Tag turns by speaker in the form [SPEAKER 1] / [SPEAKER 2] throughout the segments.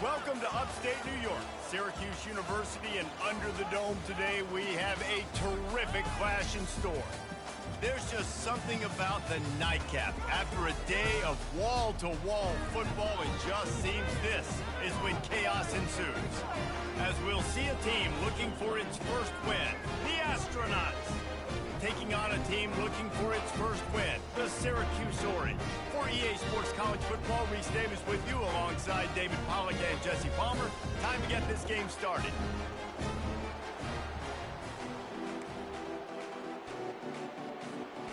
[SPEAKER 1] Welcome to upstate New York, Syracuse University, and under the dome today we have a terrific clash in store. There's just something about the nightcap. After a day of wall-to-wall football, it just seems this is when chaos ensues. As we'll see a team looking for its first win, the Astronauts, taking on a team looking for its first win, the Syracuse Orange. For EA Sports College Football, Reese Davis with you alongside David Pollack and Jesse Palmer. Time to get this game started.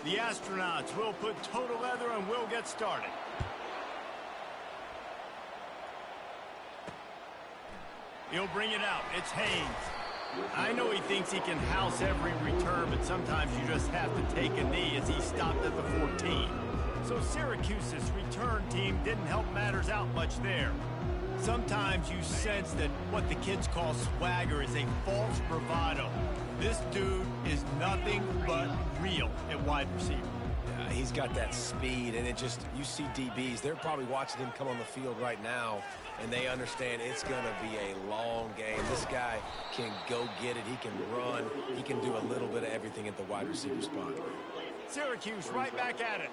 [SPEAKER 1] The Astronauts will put total leather and we'll get started. He'll bring it out. It's Haynes. I know he thinks he can house every return, but sometimes you just have to take a knee as he stopped at the 14. So Syracuse's return team didn't help matters out much there. Sometimes you sense that what the kids call swagger is a false bravado. This dude is nothing but real at wide receiver.
[SPEAKER 2] He's got that speed, and you see DBs, they're probably watching him come on the field right now, and they understand it's going to be a long game. This guy can go get it. He can run. He can do a little bit of everything at the wide receiver spot.
[SPEAKER 1] Syracuse right back at it.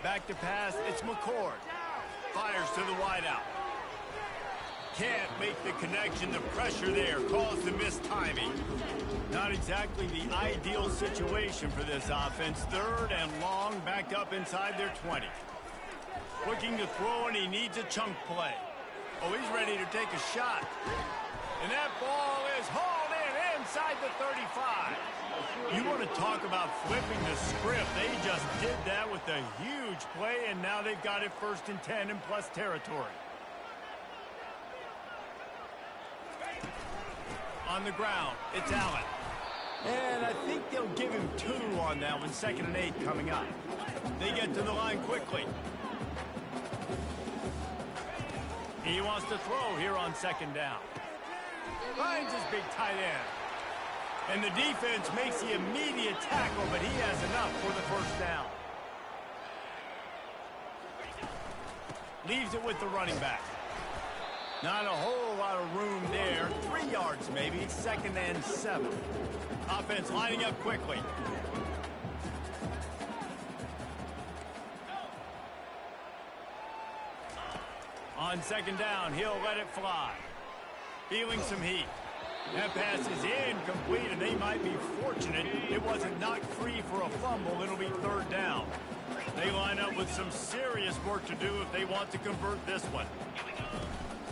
[SPEAKER 1] Back to pass, it's McCord. Fires to the wideout. Can't make the connection. The pressure there caused the missed timing. Not exactly the ideal situation for this offense. Third and long, backed up inside their 20. Looking to throw, and he needs a chunk play. Oh, he's ready to take a shot. And that ball is hauled in inside the 35. You want to talk about flipping the script. They just did that with a huge play, and now they've got it 1st and 10 in plus territory. On the ground, it's Allen. And I think they'll give him 2 on that one, 2nd and 8 coming up. They get to the line quickly. He wants to throw here on 2nd down. Finds his big tight end. And the defense makes the immediate tackle, but he has enough for the 1st down. Leaves it with the running back. Not a whole lot of room there. 3 yards maybe, 2nd and 7. Offense lining up quickly. On 2nd down, he'll let it fly. Feeling some heat. That pass is incomplete, and they might be fortunate it wasn't knocked free for a fumble. It'll be 3rd down. They line up with some serious work to do if they want to convert this one.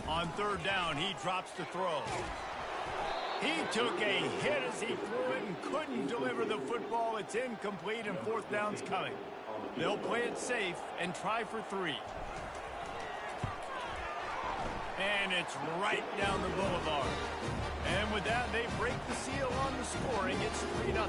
[SPEAKER 1] On 3rd down, he drops to throw. He took a hit as he threw it and couldn't deliver the football. It's incomplete, and 4th down's coming. They'll play it safe and try for 3. And it's right down the boulevard. And with that, they break the seal on the scoring. It's 3-0.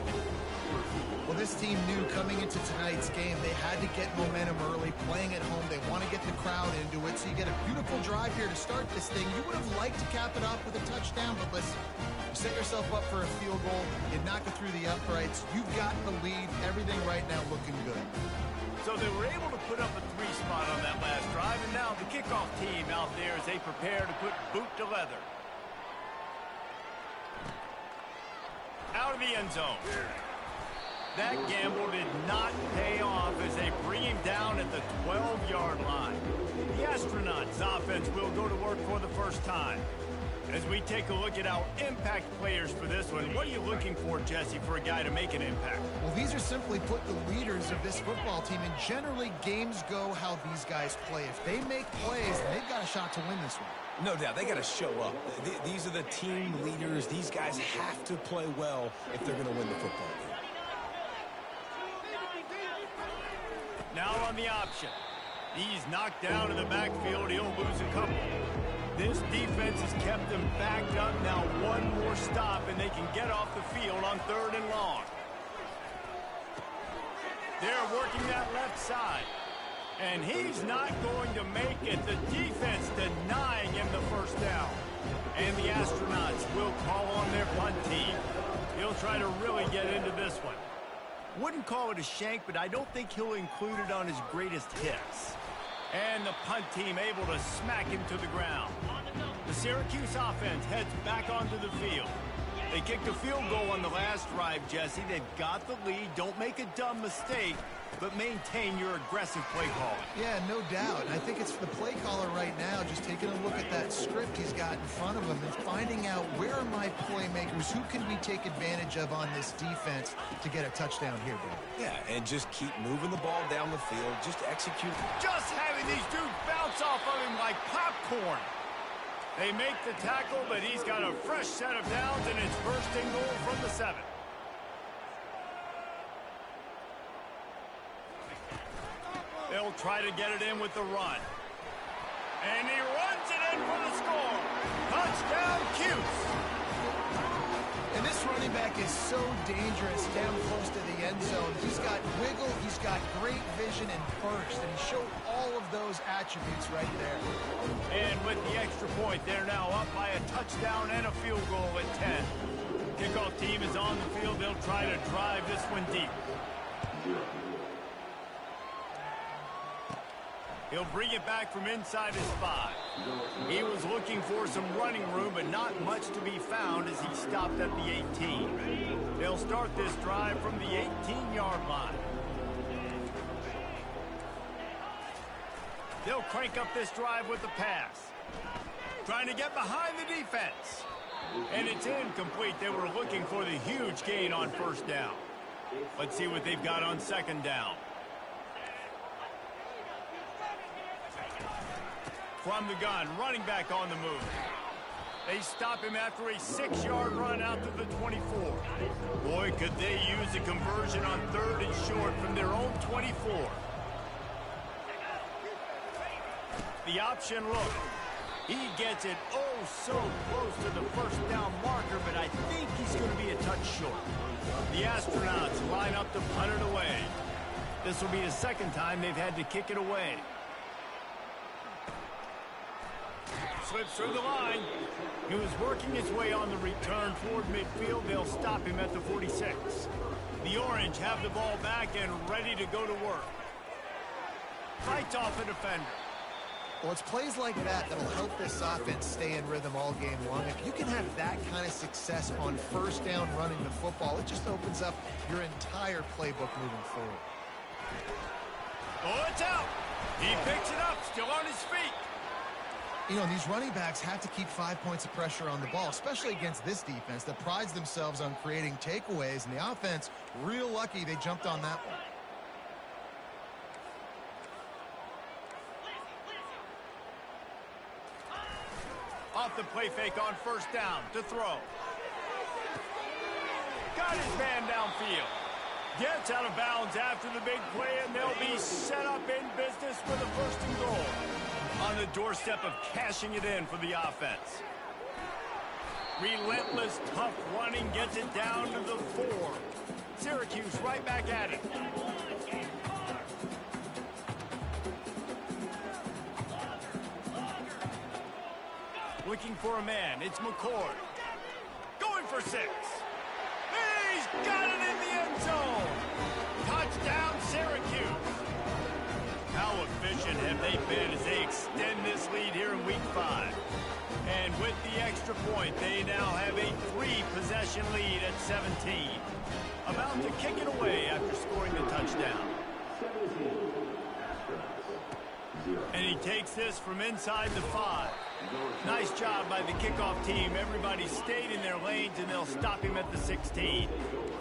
[SPEAKER 3] Well, this team knew coming into tonight's game they had to get momentum early, playing at home. They want to get the crowd into it, so you get a beautiful drive here to start this thing. You would have liked to cap it off with a touchdown, but listen, you set yourself up for a field goal, you knock it through the uprights, you've got the lead, everything right now looking good.
[SPEAKER 1] So they were able to put up a 3 spot on that last drive, and now the kickoff team out there as they prepare to put boot to leather. Out of the end zone. That gamble did not pay off as they bring him down at the 12-yard line. The Astronauts offense will go to work for the 1st time. As we take a look at our impact players for this one, what are you looking for, Jesse, for a guy to make an impact?
[SPEAKER 3] Well, these are simply put the leaders of this football team, and generally games go how these guys play. If they make plays, they've got a shot to win this one.
[SPEAKER 2] No doubt, they got to show up. These are the team leaders. These guys have to play well if they're going to win the football game.
[SPEAKER 1] Now on the option. He's knocked down in the backfield. He'll lose a couple. This defense has kept them backed up. Now 1 more stop, and they can get off the field on 3rd and long. They're working that left side. And he's not going to make it. The defense denying him the 1st down. And the Astronauts will call on their punt team. He'll try to really get into this one. Wouldn't call it a shank, but I don't think he'll include it on his greatest hits. And the punt team able to smack him to the ground. The Syracuse offense heads back onto the field. They kicked a field goal on the last drive, Jesse. They've got the lead. Don't make a dumb mistake, but maintain your aggressive play calling.
[SPEAKER 3] Yeah, no doubt. I think it's the play caller right now just taking a look at that script he's got in front of him and finding out where are my playmakers, who can we take advantage of on this defense to get a touchdown here, bro.
[SPEAKER 2] Yeah, and just keep moving the ball down the field. Just execute.
[SPEAKER 1] Just having these dudes bounce off of him like popcorn. They make the tackle, but he's got a fresh set of downs, and it's first and goal from the 7. They'll try to get it in with the run. And he runs it in for the score. Touchdown, Cuse.
[SPEAKER 3] And this running back is so dangerous down close to the end zone. He's got wiggle, he's got great vision and burst, and he showed all of those attributes right there.
[SPEAKER 1] And with the extra point, they're now up by a touchdown and a field goal at 10. Kickoff team is on the field. They'll try to drive this one deep. He'll bring it back from inside his 5. He was looking for some running room, but not much to be found as he stopped at the 18. They'll start this drive from the 18-yard line. They'll crank up this drive with the pass. Trying to get behind the defense. And it's incomplete. They were looking for the huge gain on first down. Let's see what they've got on second down. From the gun, running back on the move. They stop him after a 6-yard run out to the 24. Boy, could they use a conversion on 3rd and short from their own 24. The option look. He gets it oh so close to the first down marker, but I think he's going to be a touch short. The Astronauts line up to punt it away. This will be the second time they've had to kick it away. Slips through the line. He was working his way on the return toward midfield. They'll stop him at the 46. The Orange have the ball back and ready to go to work. Fights off a defender.
[SPEAKER 3] Well, it's plays like that that'll help this offense stay in rhythm all game long. If you can have that kind of success on first down running the football, it just opens up your entire playbook moving forward.
[SPEAKER 1] Oh, it's out. He picks it up, still on his feet.
[SPEAKER 3] You know, these running backs have to keep 5 points of pressure on the ball, especially against this defense that prides themselves on creating takeaways, and the offense, real lucky they jumped on that one.
[SPEAKER 1] Off the play fake on first down to throw. Got his man downfield. Gets out of bounds after the big play, and they'll be set up in business for the first and goal. On the doorstep of cashing it in for the offense. Relentless, tough running gets it down to the 4. Syracuse right back at it. Looking for a man. It's McCord. Going for 6. He's got it in the end zone. Touchdown, Syracuse. How efficient have they been as they extend this lead here in Week 5? And with the extra point, they now have a 3-possession lead at 17. About to kick it away after scoring the touchdown. And he takes this from inside the 5. Nice job by the kickoff team. Everybody stayed in their lanes, and they'll stop him at the 16.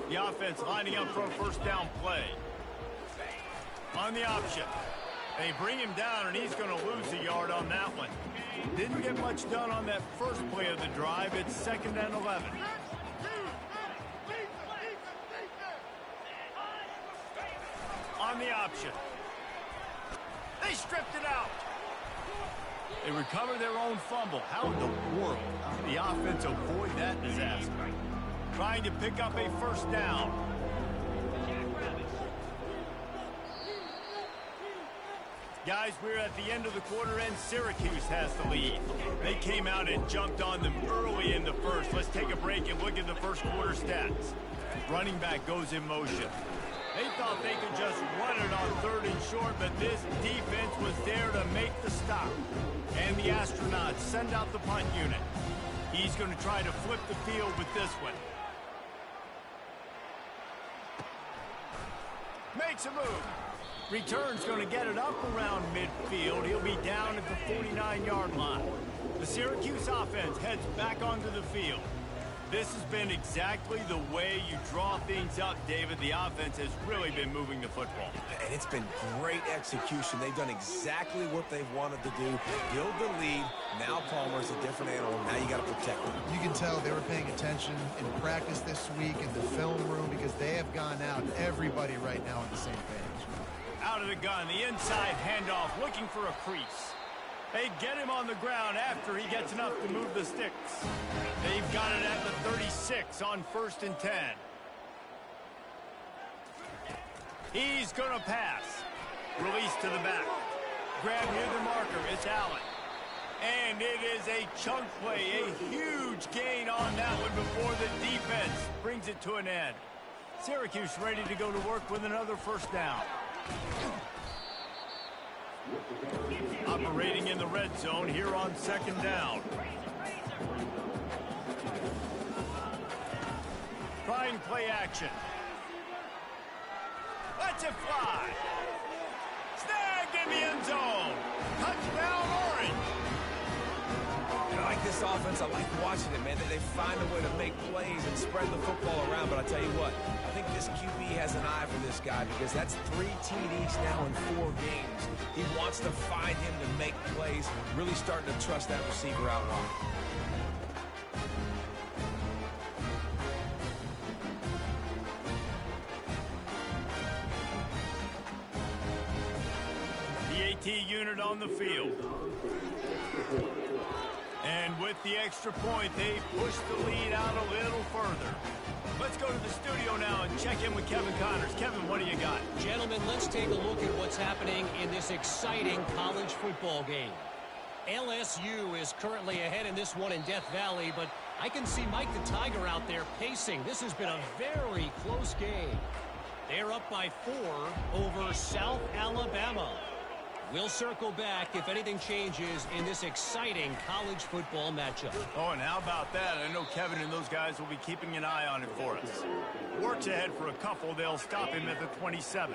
[SPEAKER 1] The offense lining up for a first down play. On the option. They bring him down, and he's going to lose a yard on that one. Didn't get much done on that first play of the drive. It's 2nd and 11. On the option. They stripped it out. They recover their own fumble. How in the world did the offense avoid that disaster? Trying to pick up a first down. Guys, we're at the end of the quarter, and Syracuse has the lead. They came out and jumped on them early in the first. Let's take a break and look at the first quarter stats. Running back goes in motion. They thought they could just run it on 3rd and short, but this defense was there to make the stop. And the Astronauts send out the punt unit. He's going to try to flip the field with this one. Makes a move. Return's going to get it up around midfield. He'll be down at the 49-yard line. The Syracuse offense heads back onto the field. This has been exactly the way you draw things up, David. The offense has really been moving the football.
[SPEAKER 2] And it's been great execution. They've done exactly what they've wanted to do. Build the lead. Now Palmer's a different animal. Now you got to protect him.
[SPEAKER 3] You can tell they were paying attention in practice this week in the film room because they have gone out, everybody right now on the same page.
[SPEAKER 1] Out of the gun, the inside handoff, looking for a crease. They get him on the ground after he gets enough to move the sticks. They've got it at the 36 on 1st and 10. He's going to pass. Release to the back. Grab near the marker. It's Allen. And it is a chunk play, a huge gain on that one before the defense brings it to an end. Syracuse ready to go to work with another 1st down. Operating in the red zone here on 2nd down. Trying play action. Lets it fly. Snagged in the end zone. Touchdown, Orange.
[SPEAKER 2] I like this offense. I like watching it, man. They find a way to make plays and spread the football around. But I tell you what, I think this QB has an eye for this guy because that's 3 TDs now in 4 games. He wants to find him to make plays, really starting to trust that receiver out wide.
[SPEAKER 1] The AT unit on the field. And with the extra point, they push the lead out a little further. Let's go to the studio now and check in with Kevin Connors. Kevin, what do you got?
[SPEAKER 4] Gentlemen, let's take a look at what's happening in this exciting college football game. LSU is currently ahead in this one in Death Valley, but I can see Mike the Tiger out there pacing. This has been a very close game. They're up by 4 over South Alabama. We'll circle back if anything changes in this exciting college football matchup.
[SPEAKER 1] Oh, and how about that? I know Kevin and those guys will be keeping an eye on it for us. Works ahead for a couple. They'll stop him at the 27.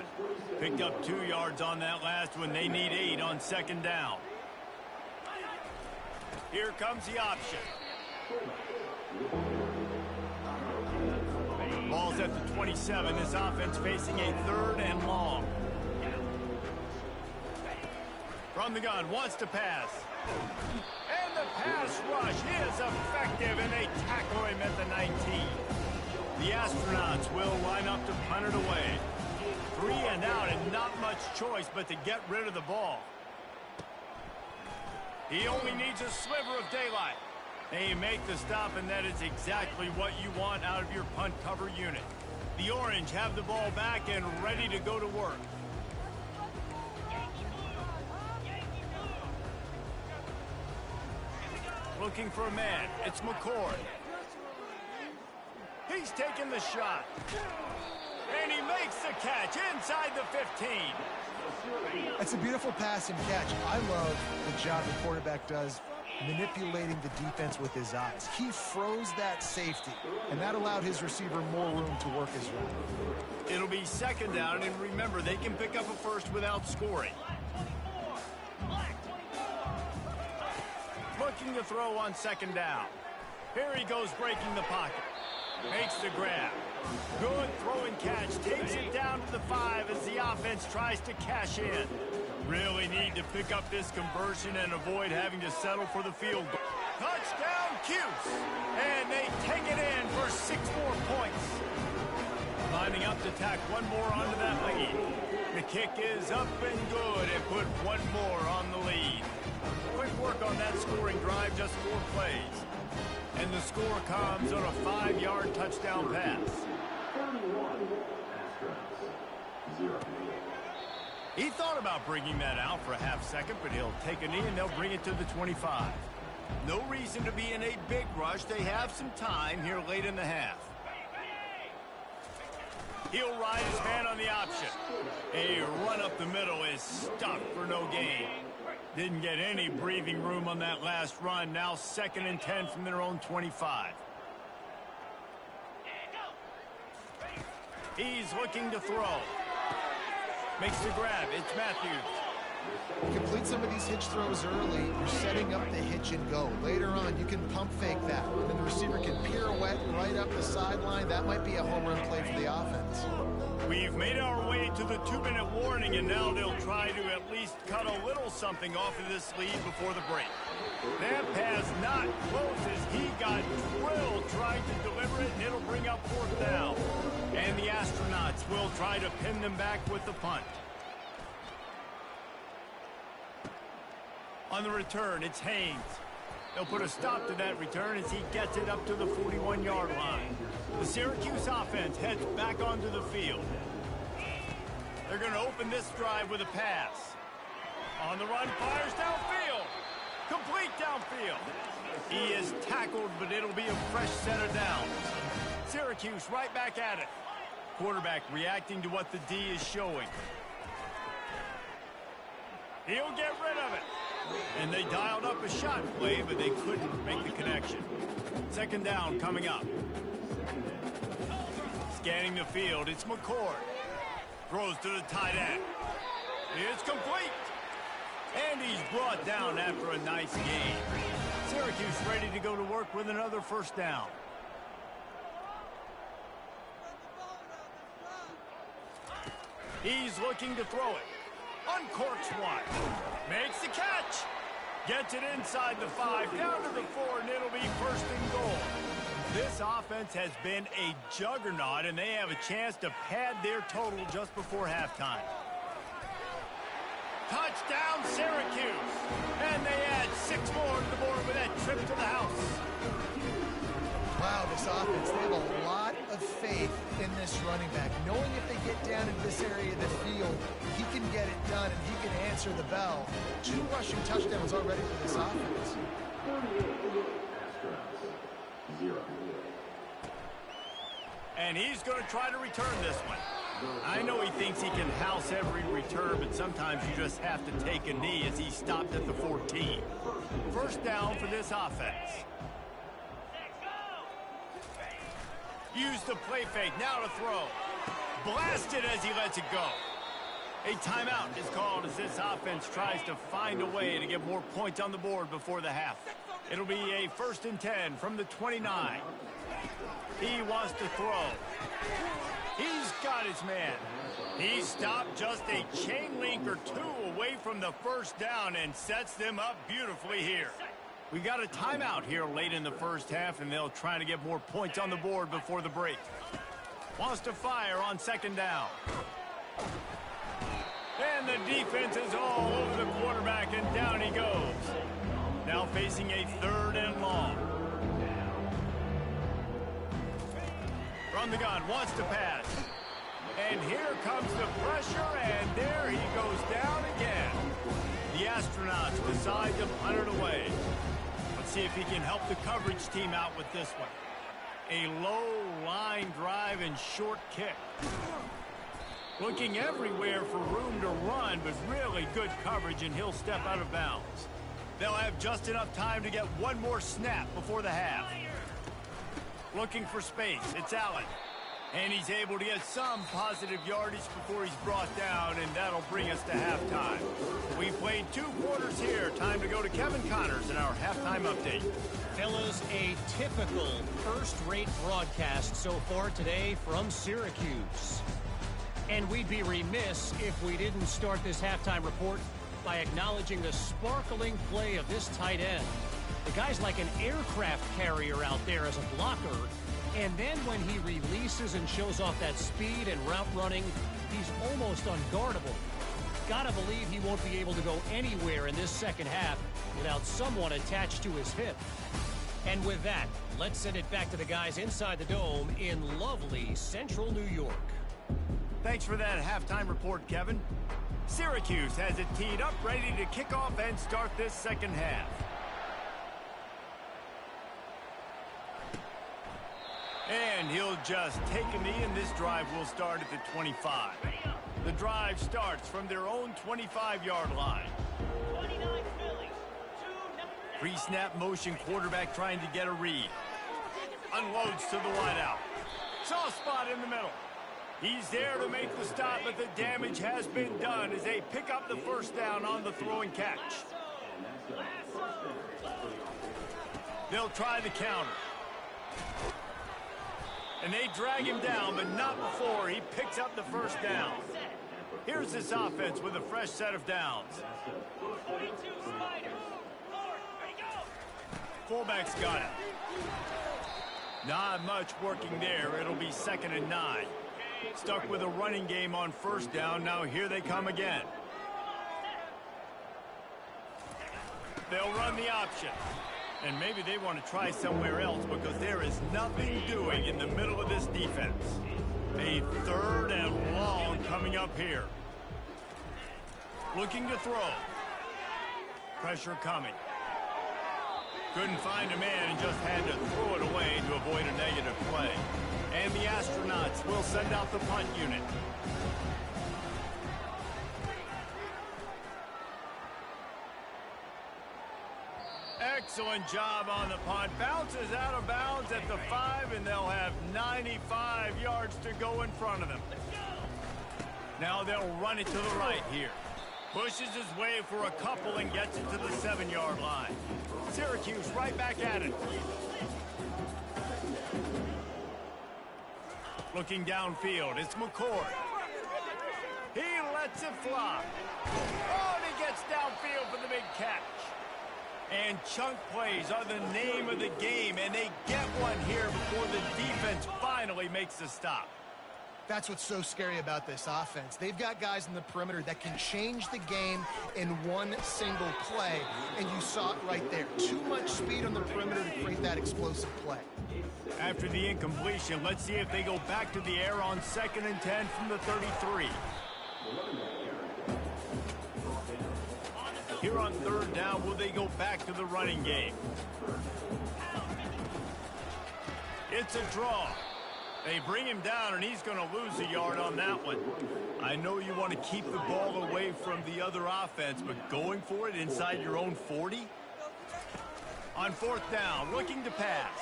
[SPEAKER 1] Picked up 2 yards on that last one. They need 8 on 2nd down. Here comes the option. Ball's at the 27. This offense facing a 3rd and long. From the gun, wants to pass. And the pass rush is effective, and they tackle him at the 19. The Astronauts will line up to punt it away. 3 and out, and not much choice but to get rid of the ball. He only needs a sliver of daylight. They make the stop, and that is exactly what you want out of your punt cover unit. The Orange have the ball back and ready to go to work. Looking for a man. It's McCord. He's taking the shot. And he makes the catch inside the 15.
[SPEAKER 3] That's a beautiful pass and catch. I love the job the quarterback does manipulating the defense with his eyes. He froze that safety, and that allowed his receiver more room to work his route.
[SPEAKER 1] It'll be 2nd down, and remember, they can pick up a first without scoring. Looking to throw on 2nd down. Here he goes breaking the pocket. Makes the grab. Good throw and catch. Takes it down to the 5 as the offense tries to cash in. Really need to pick up this conversion and avoid having to settle for the field goal. Touchdown, Cuse. And they take it in for 6 more points. Lining up to tack 1 more onto that lead. The kick is up and good and put 1 more on the lead. Quick work on that scoring drive, just 4 plays. And the score comes on a 5-yard touchdown pass. He thought about bringing that out for a half-second, but he'll take a knee and they'll bring it to the 25. No reason to be in a big rush. They have some time here late in the half. He'll ride his man on the option. A run up the middle is stuck for no gain. Didn't get any breathing room on that last run. Now 2nd and 10 from their own 25. He's looking to throw. Makes the grab. It's Matthews.
[SPEAKER 3] You complete some of these hitch throws early, you're setting up the hitch and go. Later on, you can pump fake that. And the receiver can pirouette right up the sideline. That might be a home run play for the offense.
[SPEAKER 1] We've made our way to the 2-minute warning, and now they'll try to at least cut a little something off of this lead before the break. That pass not close as he got drilled trying to deliver it, and it'll bring up 4th down. And the Astronauts will try to pin them back with the punt. On the return, it's Haynes. They'll put a stop to that return as he gets it up to the 41-yard line. The Syracuse offense heads back onto the field. They're going to open this drive with a pass. On the run, fires downfield. Complete downfield. He is tackled, but it'll be a fresh set of downs. Syracuse right back at it. Quarterback reacting to what the D is showing. He'll get rid of it. And they dialed up a shot play, but they couldn't make the connection. 2nd down coming up. Scanning the field, it's McCord. Throws to the tight end. It's complete. And he's brought down after a nice gain. Syracuse ready to go to work with another 1st down. He's looking to throw it. Uncorks one. Makes the catch. Gets it inside the 5, down to the 4, and it'll be 1st and goal. This offense has been a juggernaut, and they have a chance to pad their total just before halftime. Touchdown, Syracuse. And they add 6 more to the board with that trip to the house.
[SPEAKER 3] Wow, this offense, they have a lot of faith in this running back. Knowing if they get down into this area of the field, he can get it done and he can answer the bell. 2 rushing touchdowns already for this offense.
[SPEAKER 1] And he's going to try to return this one. I know he thinks he can house every return, but sometimes you just have to take a knee as he stopped at the 14. 1st down for this offense. Use the play fake, now to throw. Blasted as he lets it go. A timeout is called as this offense tries to find a way to get more points on the board before the half. It'll be a 1st and 10 from the 29. He wants to throw. He's got his man. He stopped just a chain link or 2 away from the 1st down and sets them up beautifully here. We got a timeout here late in the 1st half, and they'll try to get more points on the board before the break. Wants to fire on 2nd down. And the defense is all over the quarterback, and down he goes. Now facing a 3rd and long. From the gun, wants to pass. And here comes the pressure, and there he goes down again. The Astronauts decide to punt it away. Let's see if he can help the coverage team out with this one. A low line drive and short kick. Looking everywhere for room to run, but really good coverage, and he'll step out of bounds. They'll have just enough time to get 1 more snap before the half. Looking for space, it's Allen. And he's able to get some positive yardage before he's brought down, and that'll bring us to halftime. We played 2 quarters here. Time to go to Kevin Connors in our halftime update.
[SPEAKER 4] Fellas, a typical first-rate broadcast so far today from Syracuse. And we'd be remiss if we didn't start this halftime report by acknowledging the sparkling play of this tight end. The guy's like an aircraft carrier out there as a blocker. And then when he releases and shows off that speed and route running, he's almost unguardable. Gotta believe he won't be able to go anywhere in this 2nd half without someone attached to his hip. And with that, let's send it back to the guys inside the dome in lovely central New York.
[SPEAKER 1] Thanks for that halftime report, Kevin. Syracuse has it teed up, ready to kick off and start this 2nd half. And he'll just take a knee, and this drive will start at the 25. The drive starts from their own 25-yard line. Pre-snap motion, quarterback trying to get a read. Unloads to the wideout. Soft spot in the middle. He's there to make the stop, but the damage has been done as they pick up the first down on the throw and catch. They'll try the counter. And they drag him down, but not before he picks up the first down. Here's this offense with a fresh set of downs. Fullback's got it. Not much working there. It'll be 2nd and 9. Stuck with a running game on first down. Now here they come again. They'll run the option. And maybe they want to try somewhere else because there is nothing doing in the middle of this defense. A 3rd and long coming up here. Looking to throw. Pressure coming. Couldn't find a man and just had to throw it away to avoid a negative play. And the Astronauts will send out the punt unit. Excellent job on the punt. Bounces out of bounds at the 5, and they'll have 95 yards to go in front of them. Now they'll run it to the right here. Pushes his way for a couple and gets it to the 7-yard line. Syracuse right back at it. Looking downfield, it's McCord. He lets it fly. Oh, and he gets downfield for the big catch. And chunk plays are the name of the game, and they get one here before the defense finally makes the stop.
[SPEAKER 3] That's what's so scary about this offense. They've got guys in the perimeter that can change the game in one single play, and you saw it right there. Too much speed on the perimeter to create that explosive play.
[SPEAKER 1] After the incompletion, let's see if they go back to the air on 2nd and 10 from the 33. Here on 3rd down, will they go back to the running game? It's a draw. They bring him down, and he's going to lose a yard on that one. I know you want to keep the ball away from the other offense, but going for it inside your own 40? On 4th down, looking to pass.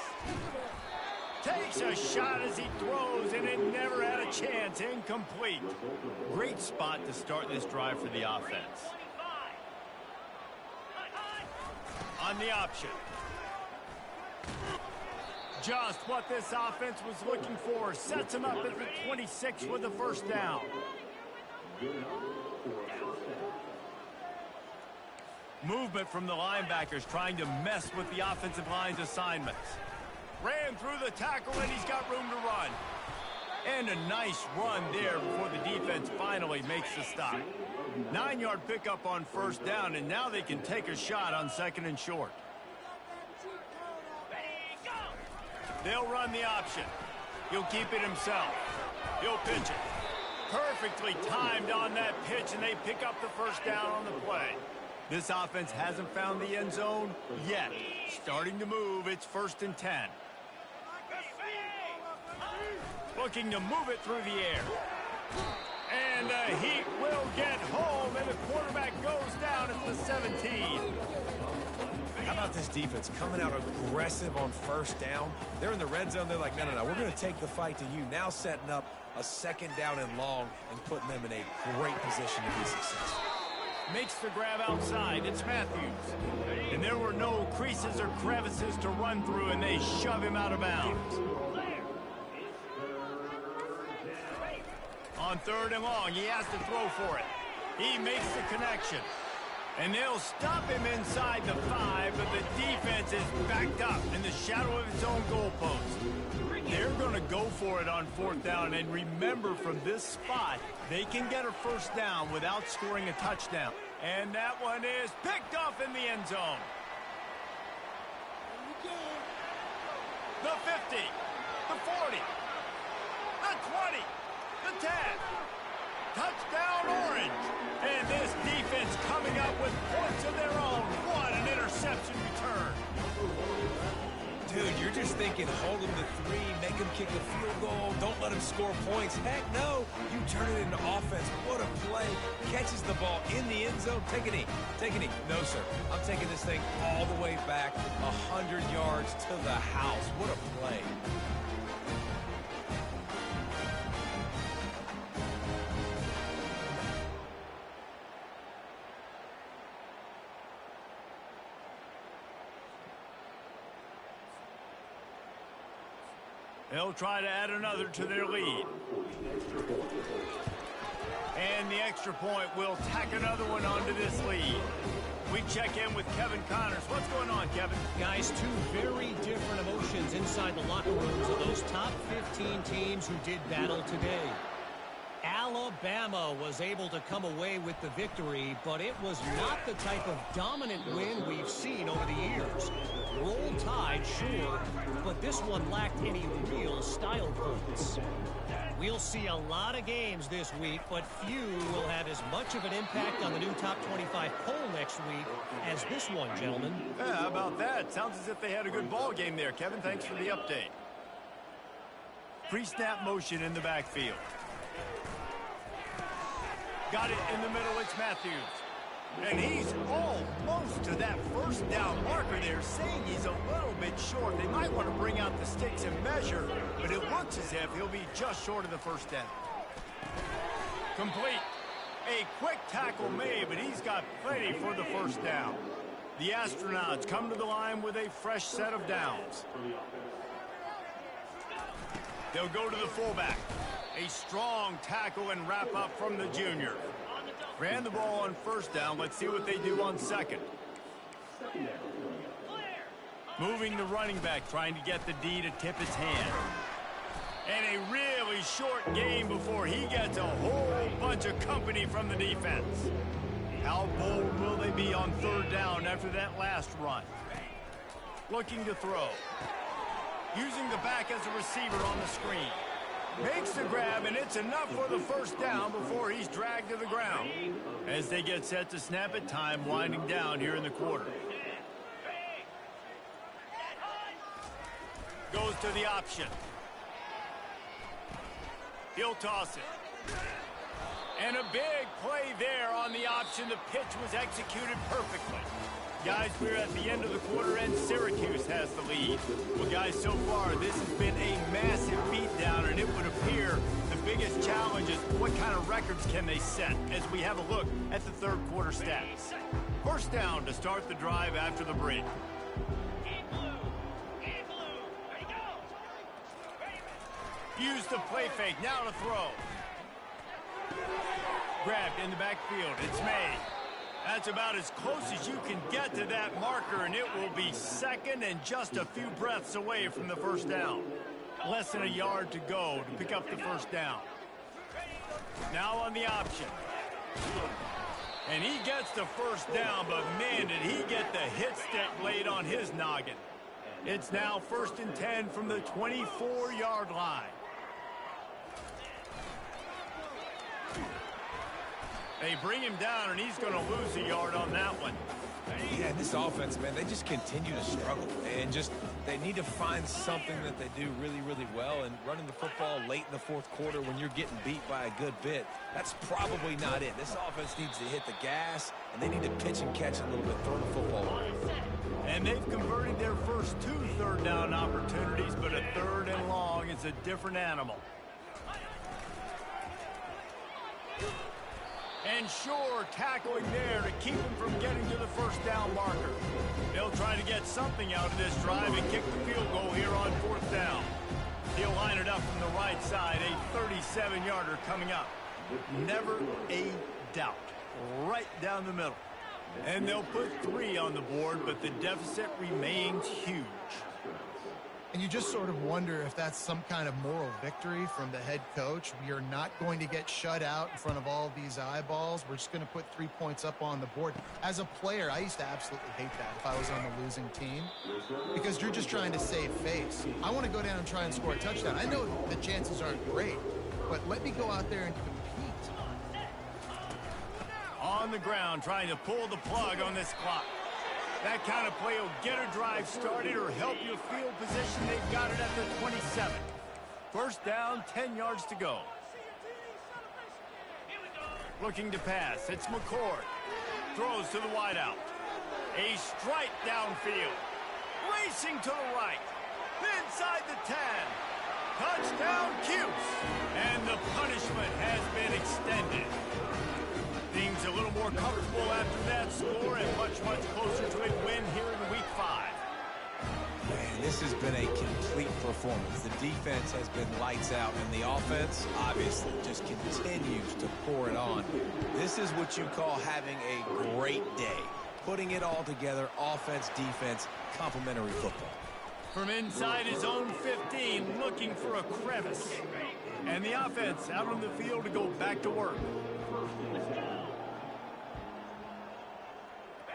[SPEAKER 1] Takes a shot as he throws, and it never had a chance. Incomplete. Great spot to start this drive for the offense. On the option. Just what this offense was looking for. Sets him up at the 26 with the first down. Movement from the linebackers trying to mess with the offensive line's assignments. Ran through the tackle, and he's got room to run. And a nice run there before the defense finally makes the stop. 9-yard pickup on first down, and now they can take a shot on 2nd and short. They'll run the option. He'll keep it himself. He'll pitch it. Perfectly timed on that pitch, and they pick up the first down on the play. This offense hasn't found the end zone yet. Starting to move, it's 1st and 10. Looking to move it through the air. And the Heat will get home, and the quarterback goes down at the 17.
[SPEAKER 2] How about this defense coming out aggressive on first down? They're in the red zone. They're like, no, we're going to take the fight to you. Now setting up a 2nd down and long and putting them in a great position to be successful.
[SPEAKER 1] Makes the grab outside. It's Matthews. And there were no creases or crevices to run through, and they shove him out of bounds. On 3rd and long, he has to throw for it. He makes the connection. And they'll stop him inside the 5, but the defense is backed up in the shadow of its own goalpost. They're going to go for it on 4th down, and remember, from this spot, they can get a first down without scoring a touchdown. And that one is picked off in the end zone. The 50, the 40, the 20, the 10. Touchdown Orange. And this defense coming up with points of their own. What an interception return.
[SPEAKER 2] Dude, you're just thinking hold them to 3, make them kick a field goal, don't let them score points. Heck no, you turn it into offense. What a play. Catches the ball in the end zone. Take a knee. Take a knee. No, sir. I'm taking this thing all the way back 100 yards to the house. What a play.
[SPEAKER 1] They'll try to add another to their lead. And the extra point will tack another one onto this lead. We check in with Kevin Connors. What's going on, Kevin?
[SPEAKER 4] Guys, two very different emotions inside the locker rooms of those top 15 teams who did battle today. Alabama was able to come away with the victory, but it was not the type of dominant win we've seen over the years. Roll Tide, sure, but this one lacked any real style points. We'll see a lot of games this week, but few will have as much of an impact on the new top 25 poll next week as this one, gentlemen.
[SPEAKER 1] Yeah, how about that? Sounds as if they had a good ball game there, Kevin. Thanks for the update. Pre-snap motion in the backfield. Got it in the middle. It's Matthews. And he's almost to that first down marker there, saying he's a little bit short. They might want to bring out the sticks and measure, but it looks as if he'll be just short of the first down. Complete. A quick tackle made, but he's got plenty for the first down. The Astronauts come to the line with a fresh set of downs. They'll go to the fullback. A strong tackle and wrap up from the junior. Ran the ball on first down. Let's see what they do on second. Moving the running back, trying to get the D to tip his hand. And a really short game before he gets a whole bunch of company from the defense. How bold will they be on third down after that last run? Looking to throw. Using the back as a receiver on the screen. Makes the grab, and it's enough for the first down before he's dragged to the ground. As they get set to snap it, time winding down here in the quarter. Goes to the option. He'll toss it. And a big play there on the option. The pitch was executed perfectly. Guys, we're at the end of the quarter, and Syracuse has the lead. Well, guys, so far, this has been a massive beatdown, and it would appear the biggest challenge is what kind of records can they set as we have a look at the third quarter stats. First down to start the drive after the break. Use the play fake, now to throw. Grabbed in the backfield, it's made. That's about as close as you can get to that marker, and it will be second and just a few breaths away from the first down. Less than a yard to go to pick up the first down. Now on the option. And he gets the first down, but man, did he get the hit stick laid on his noggin. It's now 1st and 10 from the 24-yard line. They bring him down, and he's going to lose a yard on that one.
[SPEAKER 2] Yeah, this offense, man, they just continue to struggle. And they need to find something that they do really, really well. And running the football late in the fourth quarter when you're getting beat by a good bit, that's probably not it. This offense needs to hit the gas, and they need to pitch and catch a little bit, throw the football away.
[SPEAKER 1] And they've converted their first 2 third down opportunities, but a third and long is a different animal. And sure, tackling there to keep him from getting to the first down marker. They'll try to get something out of this drive and kick the field goal here on 4th down. He'll line it up from the right side, a 37-yarder coming up. Never a doubt. Right down the middle. And they'll put 3 on the board, but the deficit remains huge.
[SPEAKER 3] And you just sort of wonder if that's some kind of moral victory from the head coach. We are not going to get shut out in front of all these eyeballs. We're just going to put 3 points up on the board. As a player, I used to absolutely hate that if I was on the losing team, because you're just trying to save face. I want to go down and try and score a touchdown. I know the chances aren't great, but let me go out there and compete.
[SPEAKER 1] On the ground, trying to pull the plug on this clock. That kind of play will get a drive started or help your field position. They've got it at the 27. First down, 10 yards to go. Looking to pass. It's McCord. Throws to the wideout. A strike downfield. Racing to the right. Inside the 10. Touchdown, Cuse. And the punishment has been extended. Things a little more comfortable after that score and much, much closer to a win here in Week 5.
[SPEAKER 2] Man, this has been a complete performance. The defense has been lights out, and the offense obviously just continues to pour it on. This is what you call having a great day. Putting it all together, offense, defense, complementary football.
[SPEAKER 1] From inside his own 15, looking for a crevice. And the offense out on the field to go back to work.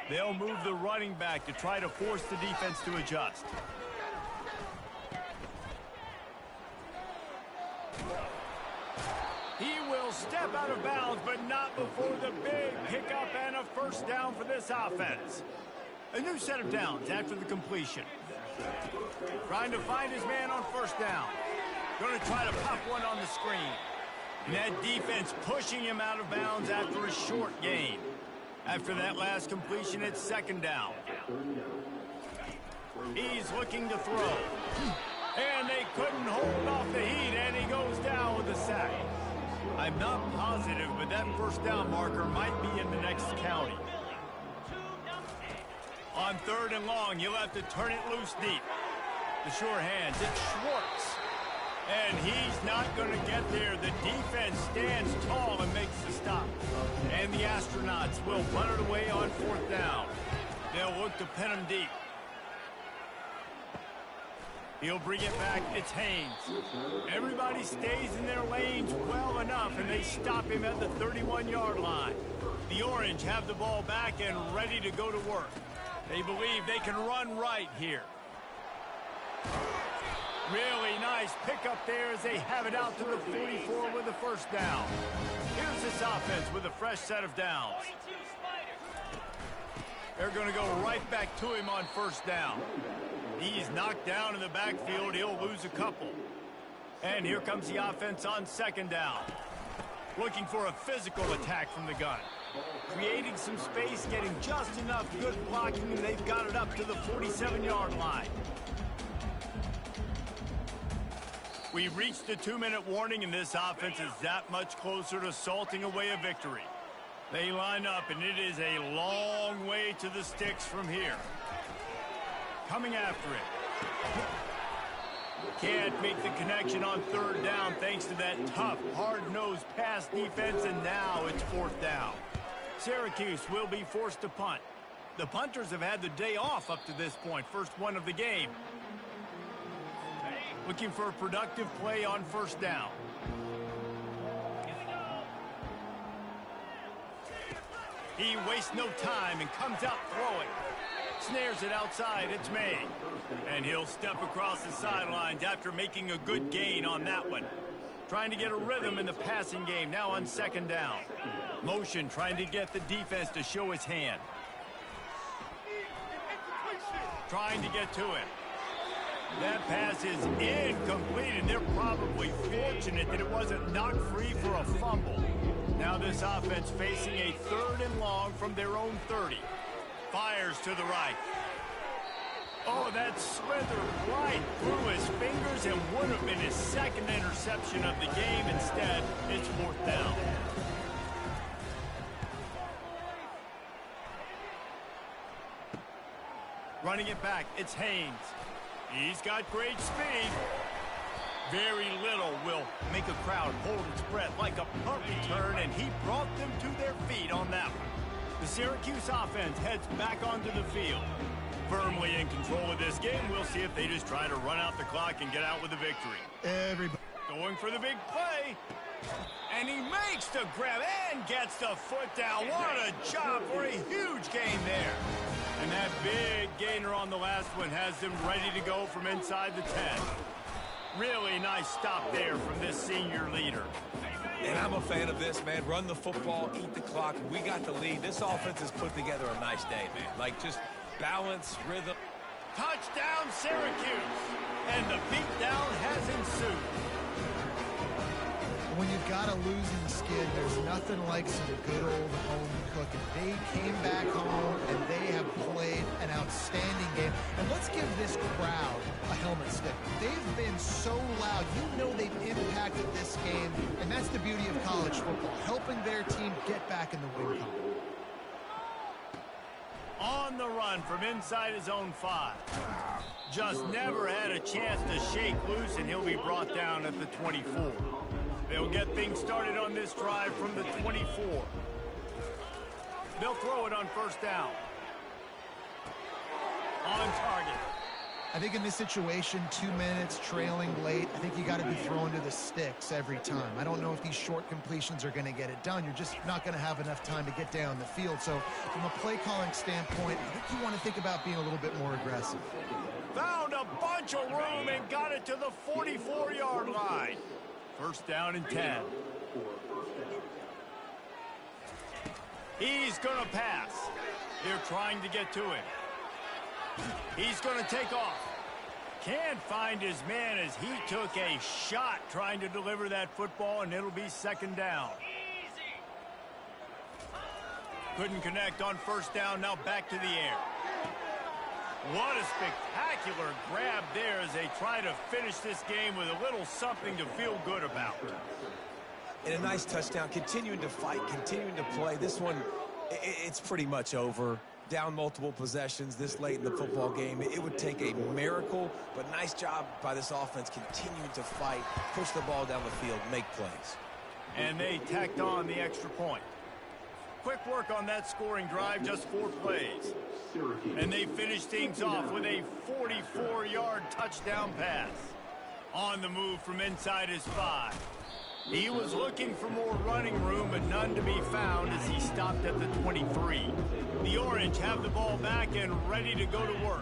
[SPEAKER 1] They'll move the running back to try to force the defense to adjust. He will step out of bounds, but not before the big pickup and a first down for this offense. A new set of downs after the completion. Trying to find his man on first down. Going to try to pop one on the screen. And that defense pushing him out of bounds after a short gain. After that last completion, it's second down. He's looking to throw. And they couldn't hold off the heat, and he goes down with a sack. I'm not positive, but that first down marker might be in the next county. On third and long, you'll have to turn it loose deep. The sure hands, it's Schwartz. And he's not going to get there. The defense stands tall and makes the stop. And the Astronauts will run it away on fourth down. They'll look to pin him deep. He'll bring it back. It's Haynes. Everybody stays in their lanes well enough, and they stop him at the 31-yard line. The Orange have the ball back and ready to go to work. They believe they can run right here. Really nice pickup there as they have it out to the 44 with the first down. Here's this offense with a fresh set of downs. They're going to go right back to him on first down. He's knocked down in the backfield. He'll lose a couple. And here comes the offense on second down. Looking for a physical attack from the gun. Creating some space, getting just enough good blocking, and they've got it up to the 47-yard line. We've reached the 2-minute warning, and this offense is that much closer to salting away a victory. They line up, and it is a long way to the sticks from here. Coming after it. Can't make the connection on third down thanks to that tough, hard-nosed pass defense, and now it's fourth down. Syracuse will be forced to punt. The punters have had the day off up to this point, first one of the game. Looking for a productive play on first down. He wastes no time and comes out throwing. Snares it outside, it's May. And he'll step across the sidelines after making a good gain on that one. Trying to get a rhythm in the passing game, now on second down. Motion trying to get the defense to show his hand. Trying to get to him. That pass is incomplete, and they're probably fortunate that it wasn't knocked free for a fumble. Now this offense facing a third and long from their own 30. Fires to the right. Oh, that slithered right through his fingers and would have been his second interception of the game. Instead, it's fourth down. Running it back, it's Haynes. He's got great speed. Very little will make a crowd hold its breath like a punt return, and he brought them to their feet on that one. The Syracuse offense heads back onto the field. Firmly in control of this game. We'll see if they just try to run out the clock and get out with a victory.
[SPEAKER 3] Everybody
[SPEAKER 1] going for the big play. And he makes the grab and gets the foot down. What a job for a huge gain there. And that big gainer on the last one has them ready to go from inside the 10. Really nice stop there from this senior leader.
[SPEAKER 2] And I'm a fan of this, man. Run the football, eat the clock. We got the lead. This offense has put together a nice day, man. Like, just balance, rhythm.
[SPEAKER 1] Touchdown, Syracuse. And the beatdown has ensued.
[SPEAKER 3] When you've got a losing skid, there's nothing like some good old home cooking. They came back home, and they have played an outstanding game. And let's give this crowd a helmet stick. They've been so loud. You know they've impacted this game, and that's the beauty of college football, helping their team get back in the win column.
[SPEAKER 1] On the run from inside his own 5. Just never had a chance to shake loose, and he'll be brought down at the 24. They'll get things started on this drive from the 24. They'll throw it on first down. On target.
[SPEAKER 3] I think in this situation, 2 minutes, trailing late, I think you got to be throwing to the sticks every time. I don't know if these short completions are going to get it done. You're just not going to have enough time to get down the field. So from a play calling standpoint, I think you want to think about being a little bit more aggressive.
[SPEAKER 1] Found a bunch of room and got it to the 44-yard line. First down and 10. He's going to pass. They're trying to get to him. He's going to take off. Can't find his man as he took a shot trying to deliver that football, and it'll be second down. Couldn't connect on first down. Now back to the air. What a spectacular grab there as they try to finish this game with a little something to feel good about.
[SPEAKER 2] And a nice touchdown, continuing to fight, continuing to play. This one, it's pretty much over. Down multiple possessions this late in the football game. It would take a miracle, but nice job by this offense continuing to fight, push the ball down the field, make plays.
[SPEAKER 1] And they tacked on the extra point. Quick work on that scoring drive, just 4 plays. And they finish things off with a 44-yard touchdown pass. On the move from inside his 5. He was looking for more running room, but none to be found as he stopped at the 23. The Orange have the ball back and ready to go to work.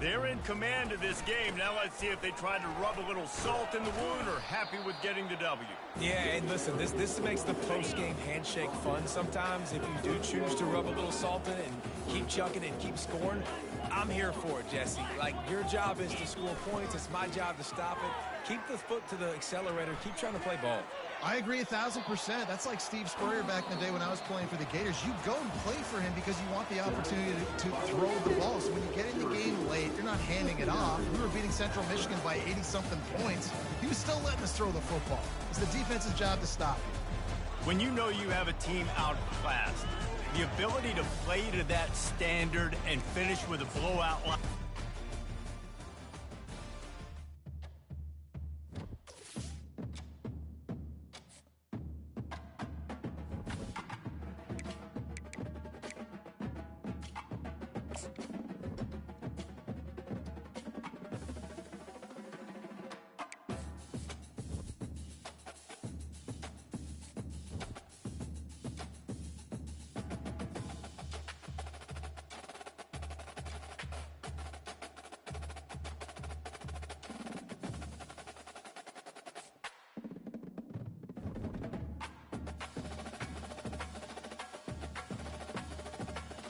[SPEAKER 1] They're in command of this game. Now let's see if they try to rub a little salt in the wound or happy with getting the W.
[SPEAKER 2] Yeah, and listen, this makes the post-game handshake fun sometimes. If you do choose to rub a little salt in it and keep chucking and keep scoring, I'm here for it, Jesse. Like, your job is to score points. It's my job to stop it. Keep the foot to the accelerator. Keep trying to play ball.
[SPEAKER 3] I agree 1,000%. That's like Steve Spurrier back in the day when I was playing for the Gators. You go and play for him because you want the opportunity to throw the ball. So when you get in the game late, you're not handing it off. We were beating Central Michigan by 80-something points. He was still letting us throw the football. It's the defense's job to stop you.
[SPEAKER 1] When you know you have a team outclassed, the ability to play to that standard and finish with a blowout line.